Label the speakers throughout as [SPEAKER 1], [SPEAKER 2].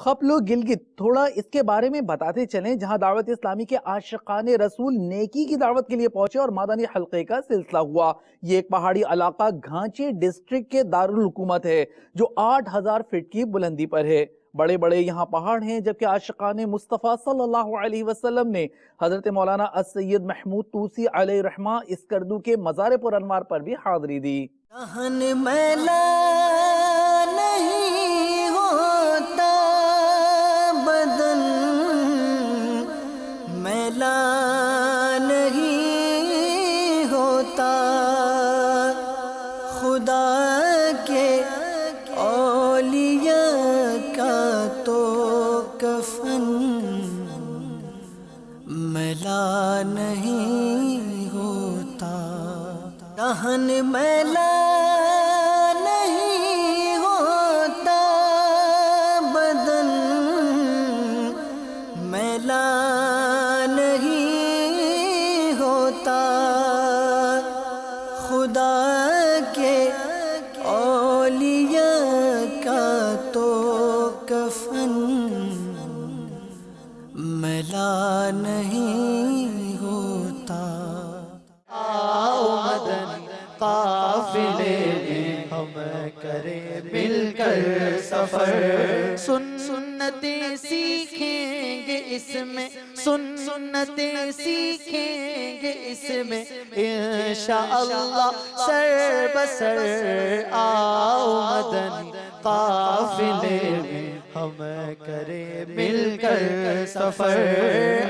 [SPEAKER 1] खपलो गिलगित, थोड़ा इसके बारे में बताते चलें, जहां दावत इस्लामी के आशिकाने रसूल नेकी की दावत के लिए पहुंचे और मादानी हल्के का सिलसिला हुआ। ये एक पहाड़ी इलाका घांची डिस्ट्रिक्ट के दारुल हुकूमत है, जो 8000 फीट की बुलंदी पर है। बड़े बड़े यहाँ पहाड़ हैं, जबकि आशिकाने मुस्तफ़ा सल्लल्लाहु अलैहि वसल्लम ने हजरत मौलाना सैयद महमूद तूसी अलैहि रहमा इस्कर्दू के मज़ार पुर अनवार पर भी हाज़री दी।
[SPEAKER 2] दहन मैला नहीं होता, बदन मैला नहीं होता, खुदा के औलिया का तो कफन मैला नहीं होता। दहन मैला नहीं होता, बदन मैला नहीं होता, खुदा के औलिया का तो कफन मैला नहीं होता।
[SPEAKER 3] आओ मदनी काफिले में हम करें मिलकर सफर। सुन्नतें सीखेंगे इसमें, सुन्नतें सीखेंगे इसमें इंशाअल्लाह सर बसर। आओ मदनी काफिले में हम करें मिलकर सफर।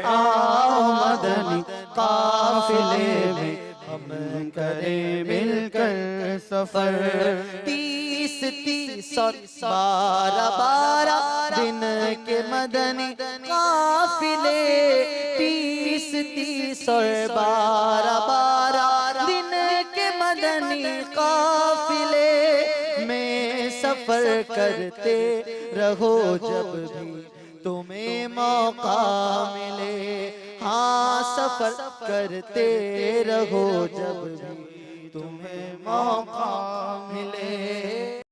[SPEAKER 3] आओ मदनी काफिले में हम करें मिलकर सफर। 30 और 12 दिन के मदनी काफिले, 30 और 12 दिन के मदनी काफिले में सफर करते रहो जब भी तुम्हें मौका मिले। हाँ, सफर करते रहो जब भी तुम्हें मौका मिले।